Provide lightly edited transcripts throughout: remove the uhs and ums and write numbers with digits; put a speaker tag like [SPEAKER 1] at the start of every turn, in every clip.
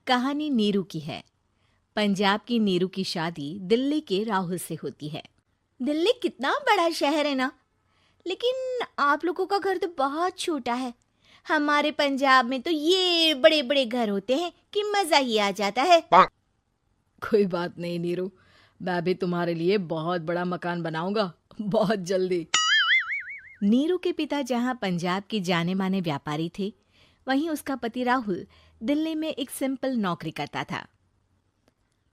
[SPEAKER 1] कहानी नीरू की है। पंजाब की नीरू की शादी दिल्ली के राहुल से होती है। दिल्ली कितना बड़ा शहर है ना, लेकिन आप लोगों का घर तो बहुत छोटा है। हमारे पंजाब में तो ये बड़े बड़े घर होते हैं कि मजा ही आ जाता है।
[SPEAKER 2] कोई बात नहीं नीरू, मैं भी तुम्हारे लिए बहुत बड़ा मकान बनाऊंगा बहुत जल्दी।
[SPEAKER 1] नीरू के पिता जहाँ पंजाब के जाने माने व्यापारी थे, वहीं उसका पति राहुल दिल्ली में एक सिंपल नौकरी करता था।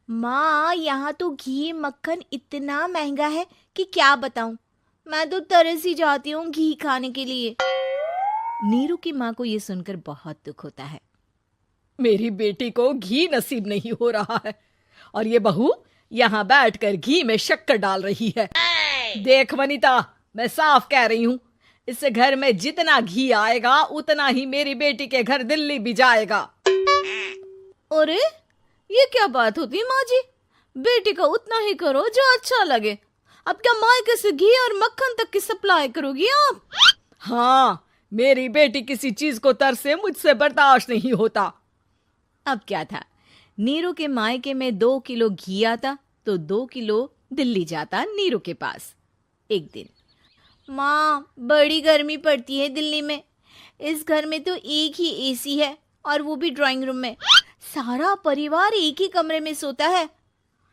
[SPEAKER 1] माँ, यहाँ तो घी मक्खन इतना महंगा है कि क्या बताऊं। मैं तो तरस ही जाती हूँ घी खाने के लिए। नीरू की माँ को ये सुनकर बहुत दुख होता है।
[SPEAKER 2] मेरी बेटी को घी नसीब नहीं हो रहा है और ये बहू यहाँ बैठकर घी में शक्कर डाल रही है। देख वनिता, मैं साफ कह रही हूँ, इस घर में जितना घी आएगा उतना ही मेरी बेटी के घर दिल्ली भी जाएगा।
[SPEAKER 1] अरे ये क्या बात होती है माँ जी? बेटी का उतना ही करो जो अच्छा लगे। अब क्या मायके से घी और मक्खन तक की सप्लाई करोगी आप?
[SPEAKER 2] हाँ, मेरी बेटी किसी चीज को तरसे मुझसे बर्दाश्त नहीं होता।
[SPEAKER 1] अब क्या था, नीरू के मायके में 2 किलो घी आता तो 2 किलो दिल्ली जाता नीरू के पास। एक दिन, माँ बड़ी गर्मी पड़ती है दिल्ली में। इस घर में तो एक ही एसी है और वो भी ड्राइंग रूम में। सारा परिवार एक ही कमरे में सोता है।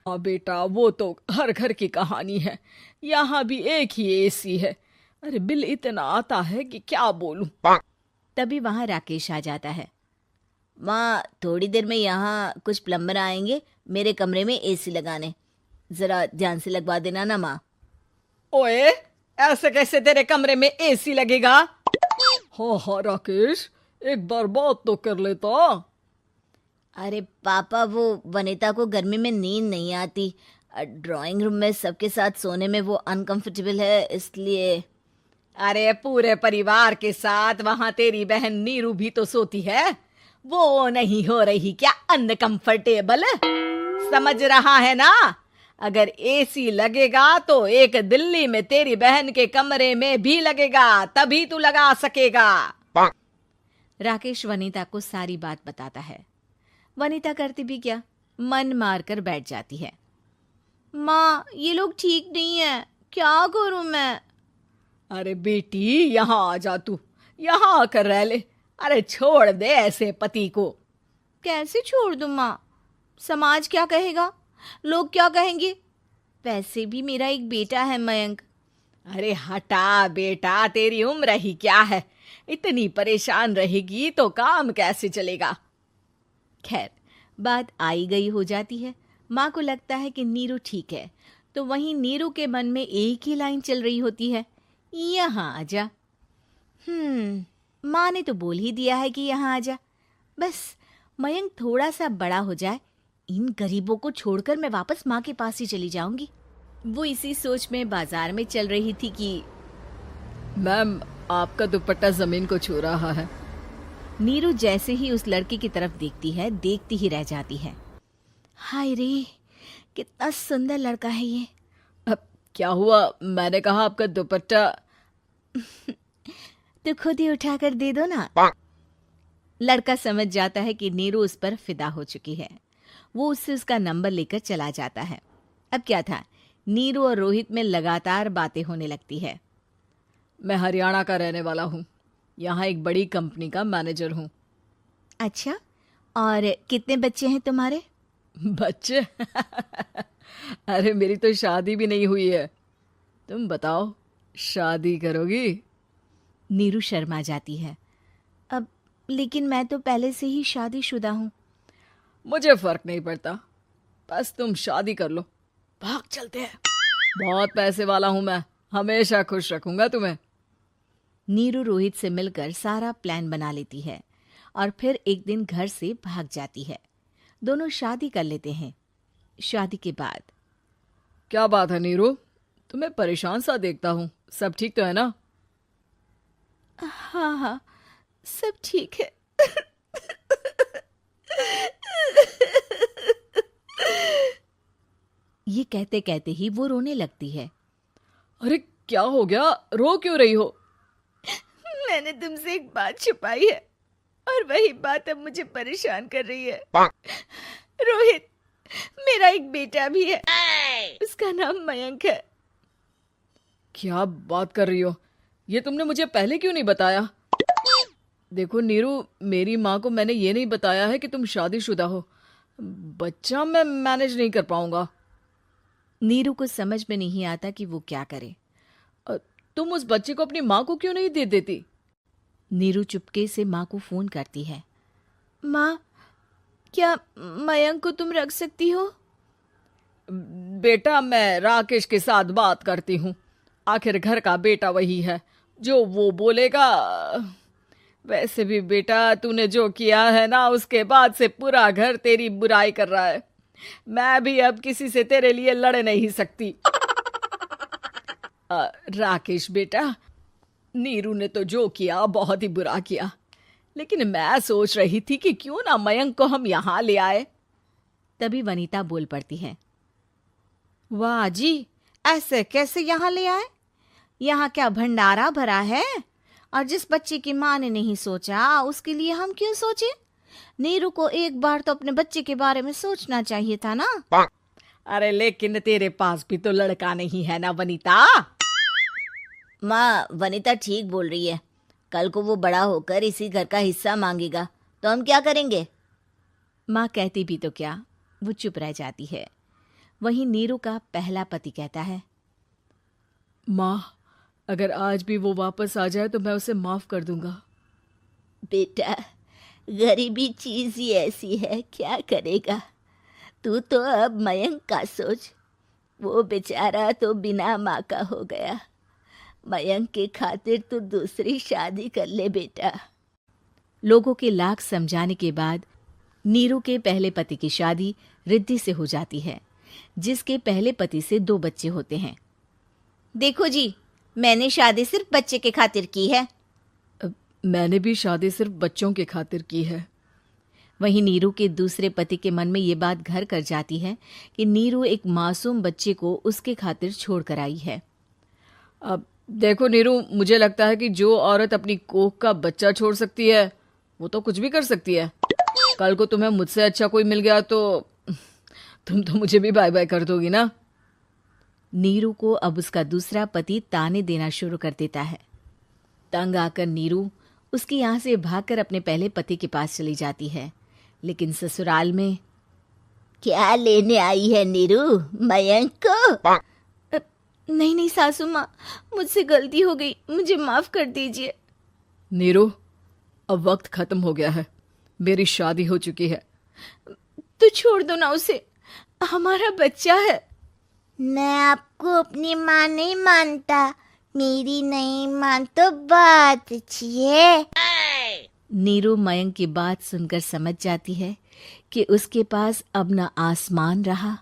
[SPEAKER 2] हाँ बेटा, वो तो हर घर की कहानी है। यहाँ भी एक ही एसी है। अरे बिल इतना आता है कि क्या बोलूं।
[SPEAKER 1] तभी वहां राकेश आ जाता है। माँ, थोड़ी देर में यहाँ कुछ प्लम्बर आएंगे मेरे कमरे में एसी लगाने। जरा ध्यान से लगवा देना ना माँ।
[SPEAKER 2] ओए, ऐसे कैसे तेरे कमरे में एसी लगेगा? हाँ राकेश, एक बार बात तो कर लेता।
[SPEAKER 1] अरे पापा, वो वनिता को गर्मी में नींद नहीं आती। ड्राइंग रूम में सबके साथ सोने में वो अनकंफर्टेबल है, इसलिए।
[SPEAKER 2] अरे पूरे परिवार के साथ वहां तेरी बहन नीरू भी तो सोती है। वो नहीं हो रही क्या अनकंफर्टेबल? समझ रहा है ना? अगर एसी लगेगा तो एक दिल्ली में तेरी बहन के कमरे में भी लगेगा, तभी तू लगा सकेगा।
[SPEAKER 1] राकेश वनिता को सारी बात बताता है। वनिता करती भी क्या, मन मारकर बैठ जाती है। माँ, ये लोग ठीक नहीं है, क्या करूं मैं?
[SPEAKER 2] अरे बेटी, यहाँ आ जा, तू यहाँ आकर रह ले। अरे छोड़ दे ऐसे पति को।
[SPEAKER 1] कैसे छोड़ दूं माँ? समाज क्या कहेगा, लोग क्या कहेंगे? वैसे भी मेरा एक बेटा है मयंक।
[SPEAKER 2] अरे हटा बेटा, तेरी उम्र ही क्या है, इतनी परेशान रहेगी तो काम कैसे चलेगा।
[SPEAKER 1] खैर, बात आई गई हो जाती है। माँ को लगता है कि नीरू ठीक है, तो वहीं नीरू के मन में एक ही लाइन चल रही होती है, यहाँ आजा। माँ ने तो बोल ही दिया है कि यहाँ आजा। बस मयंक थोड़ा सा बड़ा हो जाए, इन गरीबों को छोड़कर मैं वापस माँ के पास ही चली जाऊंगी। वो इसी सोच में बाजार में चल रही थी कि
[SPEAKER 2] मैम, आपका दुपट्टा जमीन को छू रहा है।
[SPEAKER 1] नीरू जैसे ही उस लड़की की तरफ देखती है, देखती ही रह जाती है। हाय रे, कितना सुंदर लड़का है ये।
[SPEAKER 2] अब क्या हुआ? मैंने कहा आपका दुपट्टा।
[SPEAKER 1] तो खुद ही उठाकर दे दो ना। लड़का समझ जाता है कि नीरू उस पर फिदा हो चुकी है। वो उससे उसका नंबर लेकर चला जाता है। अब क्या था, नीरू और रोहित में लगातार बातें होने लगती है।
[SPEAKER 2] मैं हरियाणा का रहने वाला हूँ, यहाँ एक बड़ी कंपनी का मैनेजर हूँ।
[SPEAKER 1] अच्छा, और कितने बच्चे हैं तुम्हारे?
[SPEAKER 2] बच्चे? अरे मेरी तो शादी भी नहीं हुई है। तुम बताओ, शादी करोगी?
[SPEAKER 1] नीरू शर्मा जाती है। अब लेकिन मैं तो पहले से ही शादीशुदा हूँ।
[SPEAKER 2] मुझे फर्क नहीं पड़ता, बस तुम शादी कर लो, भाग चलते हैं। बहुत पैसे वाला हूं मैं, हमेशा खुश रखूंगा तुम्हें।
[SPEAKER 1] नीरू रोहित से मिलकर सारा प्लान बना लेती है और फिर एक दिन घर से भाग जाती है। दोनों शादी कर लेते हैं। शादी के बाद,
[SPEAKER 2] क्या बात है नीरू, तुम्हें परेशान सा देखता हूँ, सब ठीक तो है ना?
[SPEAKER 1] हाँ हाँ, सब ठीक है। ये कहते कहते ही वो रोने लगती है।
[SPEAKER 2] अरे क्या हो गया, रो क्यों रही हो?
[SPEAKER 1] मैंने तुमसे एक बात छुपाई है।
[SPEAKER 2] और वही बात अब मुझे परेशान कर रही है। रोहित, मेरा एक बेटा भी है, उसका नाम मयंक है। क्या बात कर रही हो? ये तुमने मुझे पहले क्यों नहीं बताया? देखो नीरू, मेरी माँ को मैंने ये नहीं बताया है कि तुम शादीशुदा हो। बच्चा मैं मैनेज नहीं कर पाऊंगा।
[SPEAKER 1] नीरू को समझ में नहीं आता कि वो क्या करे।
[SPEAKER 2] तुम उस बच्चे को अपनी माँ को क्यों नहीं दे देती?
[SPEAKER 1] नीरू चुपके से माँ को फोन करती है। माँ, क्या मयंक को तुम रख सकती हो?
[SPEAKER 2] बेटा, मैं राकेश के साथ बात करती हूँ। आखिर घर का बेटा वही है, जो वो बोलेगा। वैसे भी बेटा, तूने जो किया है ना, उसके बाद से पूरा घर तेरी बुराई कर रहा है। मैं भी अब किसी से तेरे लिए लड़ नहीं सकती। राकेश बेटा, नीरू ने तो जो किया बहुत ही बुरा किया, लेकिन मैं सोच रही थी कि क्यों ना मयंक को हम यहाँ ले आए।
[SPEAKER 1] तभी वनीता बोल पड़ती है। वाह जी, ऐसे कैसे यहाँ ले आए? यहाँ क्या भंडारा भरा है? और जिस बच्चे की माँ ने नहीं सोचा, उसके लिए हम क्यों सोचे? नीरू को एक बार तो अपने बच्चे के बारे में सोचना चाहिए था ना।
[SPEAKER 2] अरे लेकिन तेरे पास भी तो लड़का नहीं है ना वनीता।
[SPEAKER 3] माँ, वनीता ठीक बोल रही है। कल को वो बड़ा होकर इसी घर का हिस्सा मांगेगा तो हम क्या करेंगे?
[SPEAKER 1] माँ कहती भी तो क्या, वो चुप रह जाती है। वहीं नीरू का पहला पति कहता है।
[SPEAKER 2] माँ, अगर आज भी वो वापस आ जाए तो मैं उसे माफ कर दूंगा।
[SPEAKER 3] बेटा, गरीबी चीज ही ऐसी है, क्या करेगा। तू तो अब मयंक का सोच। वो बेचारा तो बिना माँ का हो गया। मयंक के खातिर तू दूसरी शादी कर ले बेटा।
[SPEAKER 1] लोगों के लाख समझाने के बाद नीरू के पहले पति की शादी रिद्धि से हो जाती है, जिसके पहले पति से 2 बच्चे होते हैं।
[SPEAKER 3] देखो जी, मैंने शादी सिर्फ बच्चे के खातिर की है।
[SPEAKER 2] मैंने भी शादी सिर्फ बच्चों के खातिर की है।
[SPEAKER 1] वहीं नीरू के दूसरे पति के मन में ये बात घर कर जाती है कि नीरू एक मासूम बच्चे को उसके खातिर छोड़ कर आई है।
[SPEAKER 2] अब देखो नीरू, मुझे लगता है कि जो औरत अपनी कोख का बच्चा छोड़ सकती है, वो तो कुछ भी कर सकती है। कल को तुम्हें मुझसे अच्छा कोई मिल गया तो तुम तो मुझे भी बाय बाय कर दोगी ना।
[SPEAKER 1] नीरू को अब उसका दूसरा पति ताने देना शुरू कर देता है। तंग आकर नीरू उसके यहाँ से भागकर अपने पहले पति के पास चली जाती है, लेकिन ससुराल में
[SPEAKER 3] क्या लेने आई है नीरू, मयंक को?
[SPEAKER 1] नहीं नहीं सासू माँ, मुझसे गलती हो गई, मुझे माफ कर दीजिए।
[SPEAKER 2] नीरू, अब वक्त खत्म हो गया है, मेरी शादी हो चुकी है।
[SPEAKER 1] तो छोड़ दो ना उसे, हमारा बच्चा है।
[SPEAKER 3] मैं आपको अपनी माँ नहीं मानता। मेरी नहीं मान तो बात अच्छी है।
[SPEAKER 1] नीरू मयंक की बात सुनकर समझ जाती है कि उसके पास अब न आसमान रहा